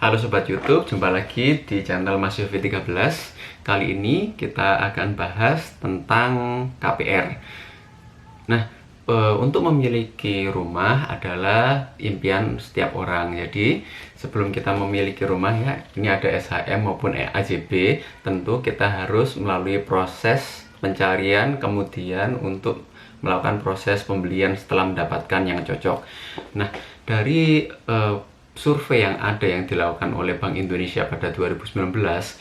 Halo Sobat YouTube, jumpa lagi di channel Mas Yofi 13. Kali ini kita akan bahas tentang KPR. Nah, untuk memiliki rumah adalah impian setiap orang. Jadi, sebelum kita memiliki rumah ya, ini ada SHM maupun AJB, tentu kita harus melalui proses pencarian, kemudian untuk melakukan proses pembelian setelah mendapatkan yang cocok. Nah, dari survei yang ada yang dilakukan oleh Bank Indonesia pada 2019,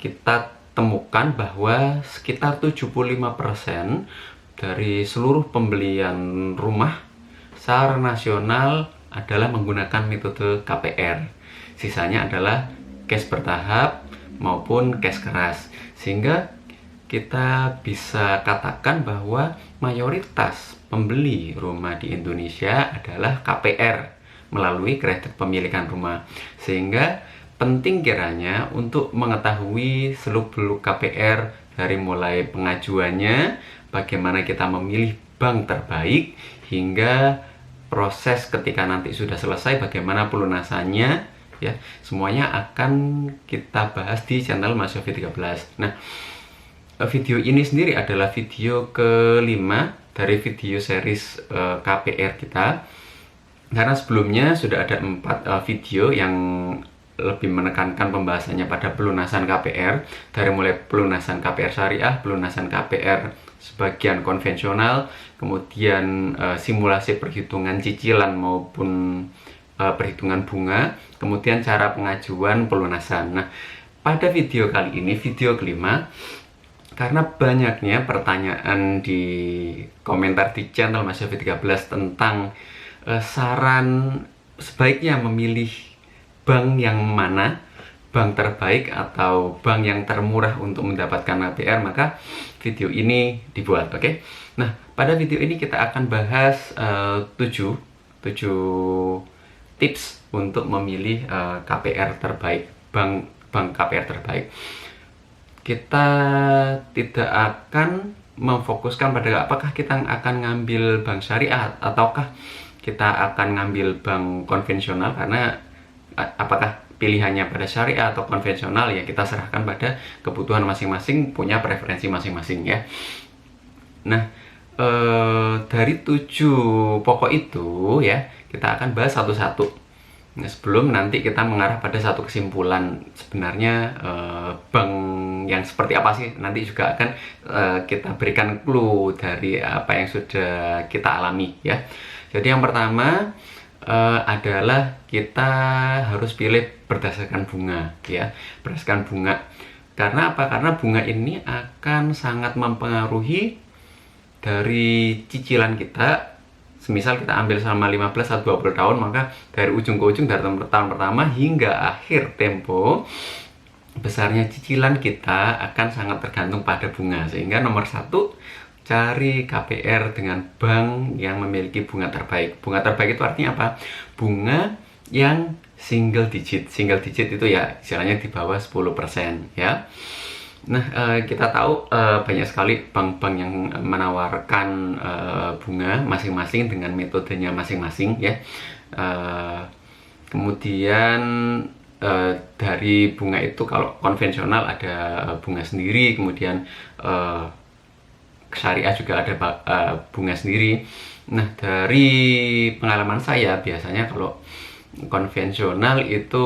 kita temukan bahwa sekitar 75% dari seluruh pembelian rumah secara nasional adalah menggunakan metode KPR. Sisanya adalah cash bertahap maupun cash keras. Sehingga kita bisa katakan bahwa mayoritas pembeli rumah di Indonesia adalah KPR melalui kredit pemilikan rumah. Sehingga penting kiranya untuk mengetahui seluk-beluk KPR dari mulai pengajuannya, bagaimana kita memilih bank terbaik, hingga proses ketika nanti sudah selesai bagaimana pelunasannya ya. Semuanya akan kita bahas di channel Mas Yofi 13. Nah, video ini sendiri adalah video kelima dari video series KPR kita. Karena sebelumnya sudah ada 4 video yang lebih menekankan pembahasannya pada pelunasan KPR, dari mulai pelunasan KPR syariah, pelunasan KPR sebagian konvensional, kemudian simulasi perhitungan cicilan maupun perhitungan bunga, kemudian cara pengajuan pelunasan. Nah, pada video kali ini, video kelima, karena banyaknya pertanyaan di komentar di channel Mas Yofi 13 tentang saran sebaiknya memilih bank yang mana, bank terbaik atau bank yang termurah untuk mendapatkan KPR, maka video ini dibuat. Oke. Nah, pada video ini kita akan bahas 7 tips untuk memilih KPR terbaik, bank KPR terbaik. Kita tidak akan memfokuskan pada apakah kita akan ngambil bank syariah ataukah kita akan ngambil bank konvensional, karena apakah pilihannya pada syariah atau konvensional ya kita serahkan pada kebutuhan masing-masing, punya preferensi masing-masing ya. Nah, dari 7 pokok itu ya kita akan bahas satu-satu. Nah, sebelum nanti kita mengarah pada satu kesimpulan sebenarnya bank yang seperti apa sih, nanti juga akan kita berikan clue dari apa yang sudah kita alami ya. Jadi yang pertama adalah kita harus pilih berdasarkan bunga ya, berdasarkan bunga. Karena apa? Karena bunga ini akan sangat mempengaruhi dari cicilan kita. Semisal kita ambil selama 15 atau 20 tahun, maka dari ujung ke ujung, dari tahun pertama hingga akhir tempo, besarnya cicilan kita akan sangat tergantung pada bunga. Sehingga nomor 1, cari KPR dengan bank yang memiliki bunga terbaik. Bunga terbaik itu artinya apa? Bunga yang single digit. Single digit itu ya istilahnya di bawah 10% ya. Nah, kita tahu banyak sekali bank-bank yang menawarkan bunga masing-masing dengan metodenya masing-masing ya. Kemudian dari bunga itu, kalau konvensional ada bunga sendiri, kemudian syariah juga ada bunga sendiri. Nah, dari pengalaman saya biasanya kalau konvensional itu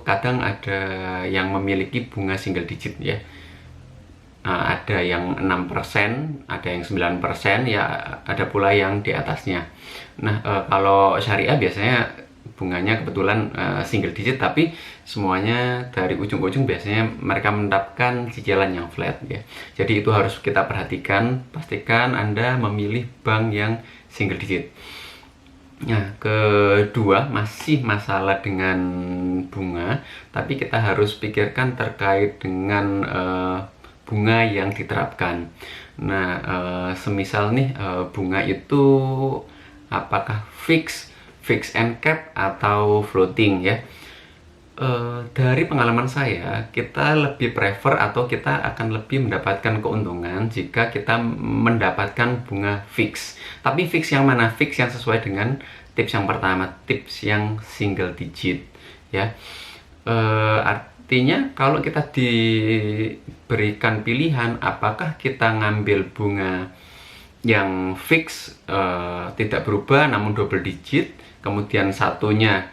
kadang ada yang memiliki bunga single digit ya. Ada yang 6%, ada yang 9%, ya ada pula yang di atasnya. Nah, kalau syariah biasanya bunganya kebetulan single digit, tapi semuanya dari ujung ke ujung biasanya mereka mendapatkan cicilan yang flat ya. Jadi itu harus kita perhatikan, pastikan Anda memilih bank yang single digit. Nah, kedua, masih masalah dengan bunga, tapi kita harus pikirkan terkait dengan bunga yang diterapkan. Nah, semisal nih bunga itu apakah fix and cap atau floating ya. Dari pengalaman saya, kita lebih prefer atau kita akan lebih mendapatkan keuntungan jika kita mendapatkan bunga fix. Tapi fix yang mana? Fix yang sesuai dengan tips yang pertama, tips yang single digit ya. Artinya kalau kita diberikan pilihan apakah kita ngambil bunga yang fix tidak berubah namun double digit, kemudian satunya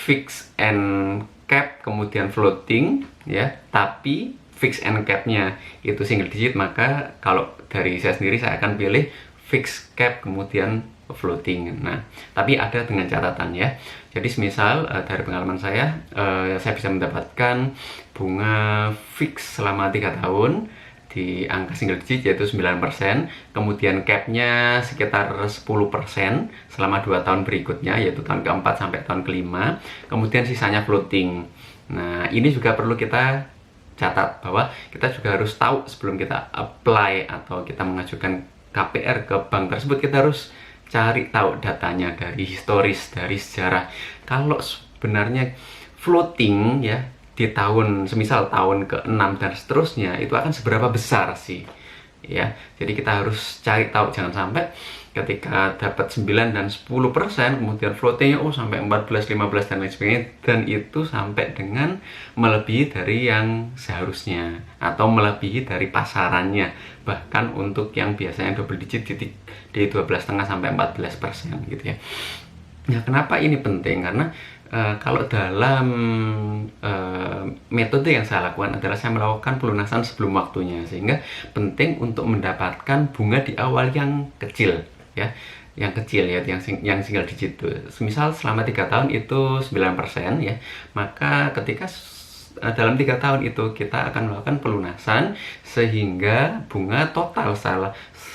fix and cap kemudian floating ya, tapi fix and capnya itu single digit, maka kalau dari saya sendiri saya akan pilih fix cap kemudian floating. Nah, tapi ada dengan catatan ya. Jadi semisal dari pengalaman saya bisa mendapatkan bunga fix selama 3 tahun di angka single digit yaitu 9%, kemudian capnya sekitar 10% selama 2 tahun berikutnya yaitu tahun keempat sampai tahun kelima, kemudian sisanya floating. Nah, ini juga perlu kita catat bahwa kita juga harus tahu sebelum kita apply atau kita mengajukan KPR ke bank tersebut, kita harus cari tahu datanya dari historis, dari sejarah. Kalau sebenarnya floating ya di tahun, semisal tahun ke-6 dan seterusnya, itu akan seberapa besar sih ya. Jadi kita harus cari tahu, jangan sampai ketika dapat 9 dan 10% kemudian floatingnya sampai 14, 15 dan lain sebagainya, dan itu sampai dengan melebihi dari yang seharusnya atau melebihi dari pasarannya, bahkan untuk yang biasanya double digit di 12,5 sampai 14% gitu ya. Nah, kenapa ini penting? Karena kalau dalam metode yang saya lakukan adalah saya melakukan pelunasan sebelum waktunya, sehingga penting untuk mendapatkan bunga di awal yang kecil ya, yang kecil ya, yang single digit itu. Misal selama 3 tahun itu 9% ya, maka ketika dalam 3 tahun itu kita akan melakukan pelunasan sehingga bunga total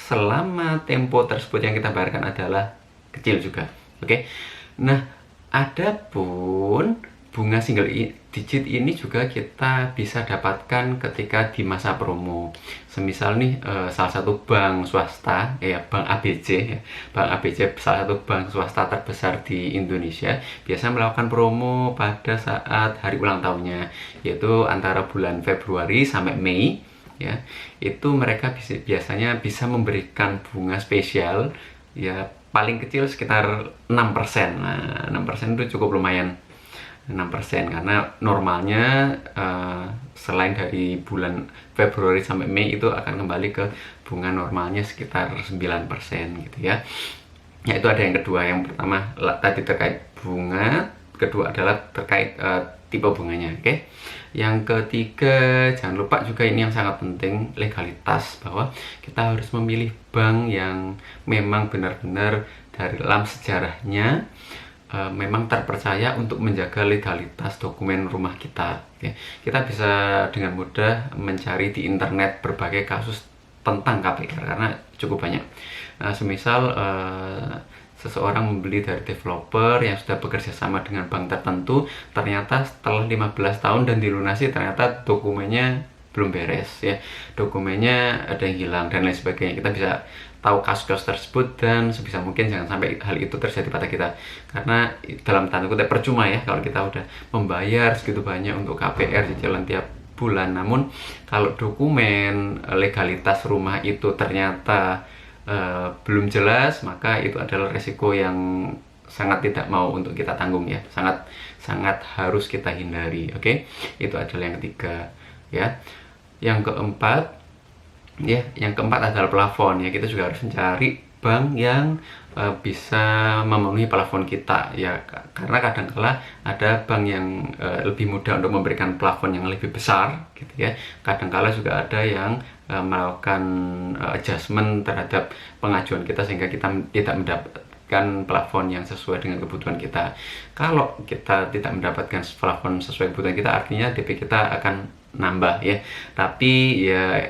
selama tempo tersebut yang kita bayarkan adalah kecil juga. Oke. Nah, adapun bunga single digit ini juga kita bisa dapatkan ketika di masa promo. Semisal nih salah satu bank swasta ya, Bank ABC ya. Bank ABC salah satu bank swasta terbesar di Indonesia biasa melakukan promo pada saat hari ulang tahunnya, yaitu antara bulan Februari sampai Mei ya. Itu mereka biasanya bisa memberikan bunga spesial ya, paling kecil sekitar 6%. Nah, 6% itu cukup lumayan. 6% karena normalnya selain dari bulan Februari sampai Mei itu akan kembali ke bunga normalnya sekitar 9% gitu ya. Ya, itu ada yang kedua. Yang pertama tadi terkait bunga, kedua adalah terkait tipe bunganya. Oke. Yang ketiga, jangan lupa juga ini yang sangat penting, legalitas, bahwa kita harus memilih bank yang memang benar-benar dalam sejarahnya memang terpercaya untuk menjaga legalitas dokumen rumah kita. Oke. Kita bisa dengan mudah mencari di internet berbagai kasus tentang KPR karena cukup banyak. Semisal seseorang membeli dari developer yang sudah bekerja sama dengan bank tertentu, ternyata setelah 15 tahun dan dilunasi ternyata dokumennya belum beres ya, dokumennya ada yang hilang dan lain sebagainya. Kita bisa tahu kasus-kasus tersebut dan sebisa mungkin jangan sampai hal itu terjadi pada kita, karena dalam tanda kutip percuma ya kalau kita udah membayar segitu banyak untuk KPR cicilan tiap bulan, namun kalau dokumen legalitas rumah itu ternyata belum jelas, maka itu adalah resiko yang sangat tidak mau untuk kita tanggung ya, sangat harus kita hindari. Oke. Itu adalah yang ketiga ya. Yang keempat adalah plafon ya. Kita juga harus mencari bank yang bisa memenuhi plafon kita ya, karena kadang-kala ada bank yang lebih mudah untuk memberikan plafon yang lebih besar gitu ya. Kadang-kala juga ada yang melakukan adjustment terhadap pengajuan kita sehingga kita tidak mendapatkan plafon yang sesuai dengan kebutuhan kita. Kalau kita tidak mendapatkan plafon sesuai kebutuhan kita, artinya DP kita akan nambah ya. Tapi ya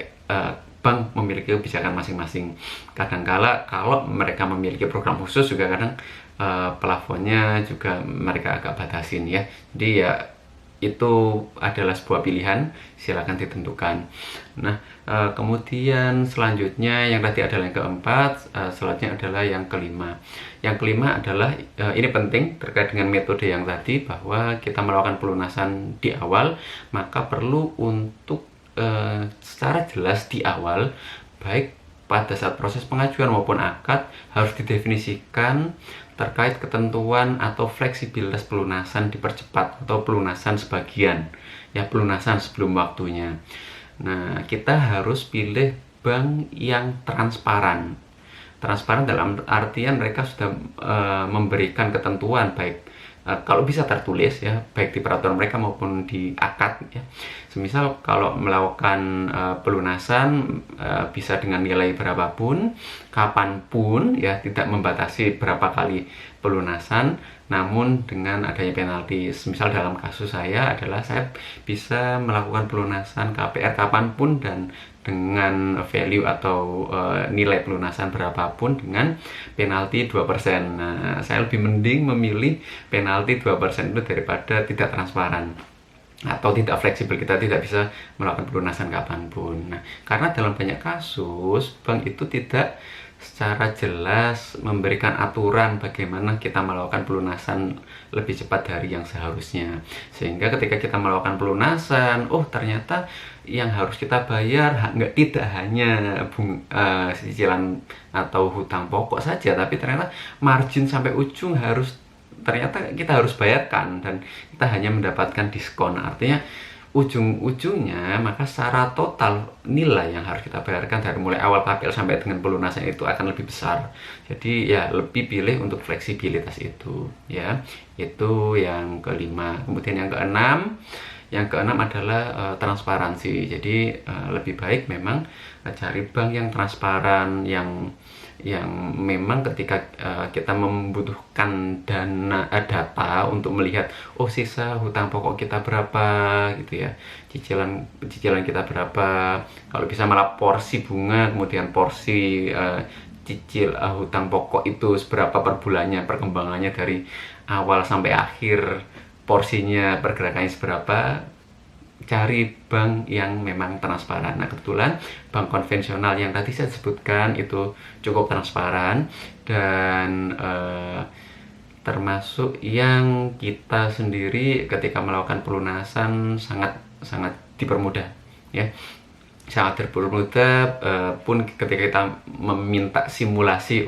bank memiliki kebijakan masing-masing. Kadang-kala kalau mereka memiliki program khusus juga kadang plafonnya juga mereka agak batasin ya. Jadi ya itu adalah sebuah pilihan, silakan ditentukan. Nah, kemudian selanjutnya yang tadi adalah yang keempat, selanjutnya adalah yang kelima. Yang kelima adalah ini penting terkait dengan metode yang tadi, bahwa kita melakukan pelunasan di awal, maka perlu untuk secara jelas di awal, baik pada saat proses pengajuan maupun akad, harus didefinisikan terkait ketentuan atau fleksibilitas pelunasan dipercepat atau pelunasan sebagian, ya pelunasan sebelum waktunya. Nah, kita harus pilih bank yang transparan. Transparan dalam artian mereka sudah memberikan ketentuan baik kalau bisa tertulis ya, baik di peraturan mereka maupun di akad ya. Semisal kalau melakukan pelunasan bisa dengan nilai berapapun, kapanpun ya, tidak membatasi berapa kali pelunasan, namun dengan adanya penalti. Misal dalam kasus saya adalah saya bisa melakukan pelunasan KPR kapanpun dan dengan value atau nilai pelunasan berapapun dengan penalti 2%. Nah, saya lebih mending memilih penalti 2% itu daripada tidak transparan atau tidak fleksibel, kita tidak bisa melakukan pelunasan kapanpun. Nah, karena dalam banyak kasus bank itu tidak secara jelas memberikan aturan bagaimana kita melakukan pelunasan lebih cepat dari yang seharusnya, sehingga ketika kita melakukan pelunasan, oh ternyata yang harus kita bayar tidak hanya cicilan atau hutang pokok saja, tapi ternyata margin sampai ujung ternyata kita harus bayarkan, dan kita hanya mendapatkan diskon. Artinya ujung-ujungnya maka secara total nilai yang harus kita bayarkan dari mulai awal KPL sampai dengan pelunasan itu akan lebih besar. Jadi ya lebih pilih untuk fleksibilitas itu ya. Itu yang kelima. Kemudian yang keenam adalah transparansi. Jadi lebih baik memang cari bank yang transparan, yang memang ketika kita membutuhkan data untuk melihat sisa hutang pokok kita berapa gitu ya, cicilan kita berapa, kalau bisa malah porsi bunga, kemudian porsi hutang pokok itu seberapa per bulannya, perkembangannya dari awal sampai akhir, porsinya pergerakannya seberapa. Cari bank yang memang transparan. Nah, kebetulan bank konvensional yang tadi saya sebutkan itu cukup transparan, dan termasuk yang kita sendiri ketika melakukan pelunasan sangat dipermudah ya, sangat dipermudah. Pun ketika kita meminta simulasi,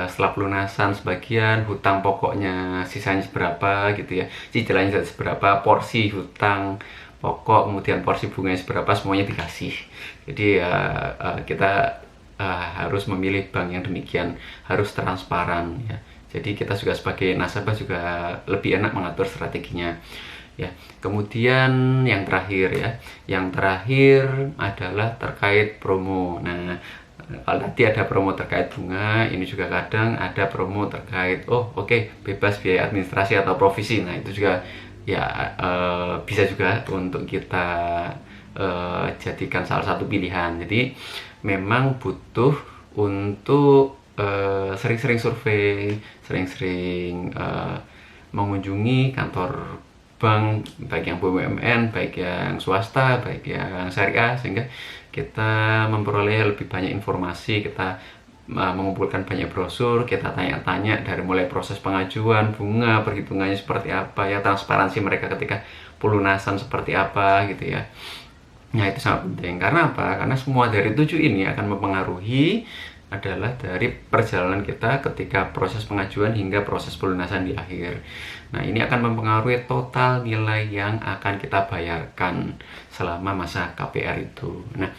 setelah pelunasan sebagian, hutang pokoknya sisanya seberapa gitu ya, cicilannya seberapa, porsi hutang pokok, kemudian porsi bunganya seberapa, semuanya dikasih. Jadi kita harus memilih bank yang demikian, harus transparan ya. Jadi kita juga sebagai nasabah juga lebih enak mengatur strateginya ya. Kemudian yang terakhir adalah terkait promo. Nah, kalau tadi ada promo terkait bunga, ini juga kadang ada promo terkait bebas biaya administrasi atau provisi. Nah, itu juga ya bisa juga untuk kita jadikan salah satu pilihan. Jadi memang butuh untuk sering-sering survei, sering-sering mengunjungi kantor bank, baik yang BUMN, baik yang swasta, baik yang syariah, sehingga kita memperoleh lebih banyak informasi, kita mengumpulkan banyak brosur, kita tanya-tanya dari mulai proses pengajuan bunga, perhitungannya seperti apa ya, transparansi mereka ketika pelunasan seperti apa gitu ya. Nah, itu sangat penting. Karena apa? Karena semua dari 7 ini akan mempengaruhi adalah dari perjalanan kita ketika proses pengajuan hingga proses pelunasan di akhir. Nah, ini akan mempengaruhi total nilai yang akan kita bayarkan selama masa KPR itu. Nah,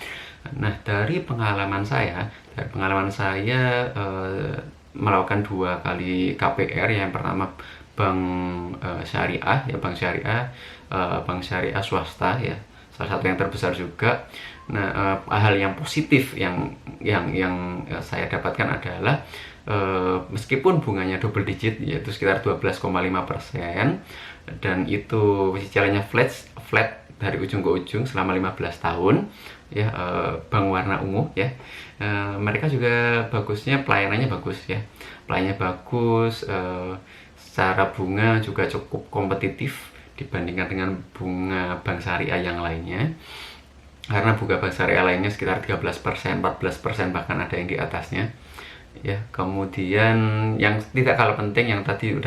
dari pengalaman saya melakukan 2 kali KPR. Yang pertama bank syariah ya, bank syariah swasta ya, salah satu yang terbesar juga. Nah, hal yang positif yang saya dapatkan adalah meskipun bunganya double digit, yaitu sekitar 12,5%, dan itu cicilannya flat dari ujung ke ujung selama 15 tahun ya, bank warna ungu ya. Mereka juga bagusnya pelayanannya bagus ya, secara bunga juga cukup kompetitif dibandingkan dengan bunga bank syariah yang lainnya. Karena bunga bank syariah lainnya sekitar 13%, 14%, bahkan ada yang di atasnya ya. Kemudian yang tidak kalah penting yang tadi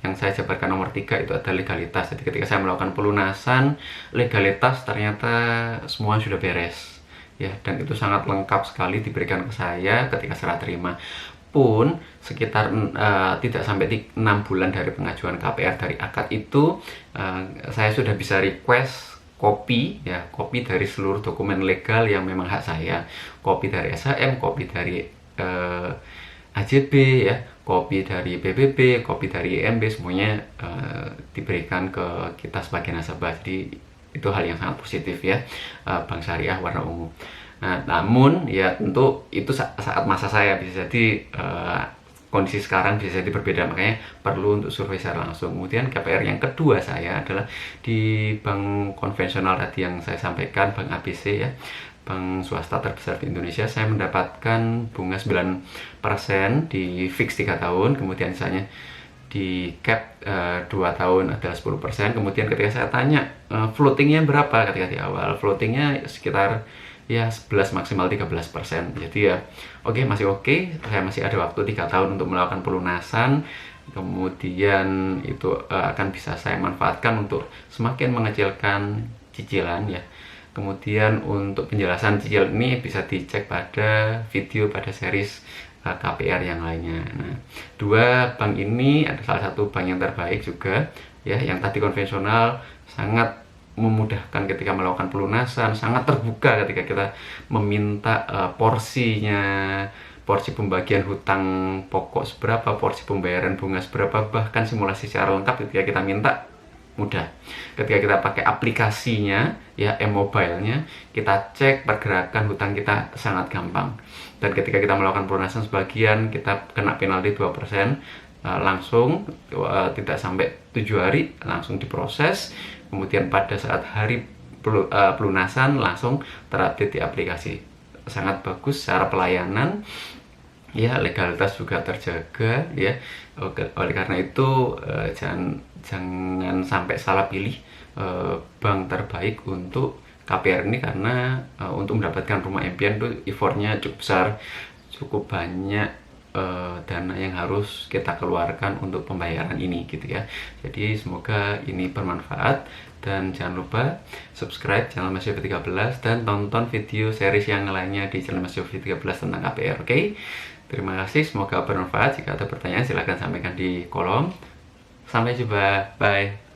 yang saya jabarkan nomor 3 itu ada legalitas. Jadi ketika saya melakukan pelunasan, legalitas ternyata semua sudah beres ya, dan itu sangat lengkap sekali diberikan ke saya ketika serah terima. pun sekitar tidak sampai 6 bulan dari pengajuan KPR dari akad itu, saya sudah bisa request kopi dari seluruh dokumen legal yang memang hak saya, kopi dari SHM, kopi dari AJB ya, kopi dari PBB, kopi dari IMB, semuanya diberikan ke kita sebagai nasabah. Jadi itu hal yang sangat positif ya, Bank Syariah warna ungu. Nah, namun ya tentu itu saat masa saya, bisa jadi kondisi sekarang bisa jadi berbeda, makanya perlu untuk survei secara langsung. Kemudian KPR yang kedua saya adalah di bank konvensional tadi yang saya sampaikan, Bank ABC ya, bank swasta terbesar di Indonesia. Saya mendapatkan bunga 9% di fix 3 tahun, kemudian misalnya di cap 2 tahun adalah 10%. Kemudian ketika saya tanya floatingnya berapa, ketika di awal floatingnya sekitar ya 11 maksimal 13%. Jadi ya masih oke. Saya masih ada waktu 3 tahun untuk melakukan pelunasan. Kemudian itu akan bisa saya manfaatkan untuk semakin mengecilkan cicilan ya. Kemudian untuk penjelasan cicil ini bisa dicek pada video, pada series KPR yang lainnya. Nah, dua bank ini ada salah satu bank yang terbaik juga ya. Yang tadi konvensional sangat memudahkan ketika melakukan pelunasan, sangat terbuka ketika kita meminta porsinya, porsi pembagian hutang pokok seberapa, porsi pembayaran bunga seberapa, bahkan simulasi secara lengkap ketika kita minta, mudah. Ketika kita pakai aplikasinya ya, e-mobile-nya, kita cek pergerakan hutang kita sangat gampang. Dan ketika kita melakukan pelunasan sebagian, kita kena penalti 2%, langsung tidak sampai 7 hari langsung diproses. Kemudian pada saat hari pelunasan langsung terupdate di aplikasi. Sangat bagus secara pelayanan ya, legalitas juga terjaga ya. Oleh karena itu jangan sampai salah pilih bank terbaik untuk KPR ini, karena untuk mendapatkan rumah impian itu effortnya cukup besar, cukup banyak dana yang harus kita keluarkan untuk pembayaran ini gitu ya. Jadi semoga ini bermanfaat, dan jangan lupa subscribe channel Mas Yofi 13 dan tonton video series yang lainnya di channel Mas Yofi 13 tentang KPR. Oke? Terima kasih, semoga bermanfaat. Jika ada pertanyaan silahkan sampaikan di kolom. Sampai jumpa, bye.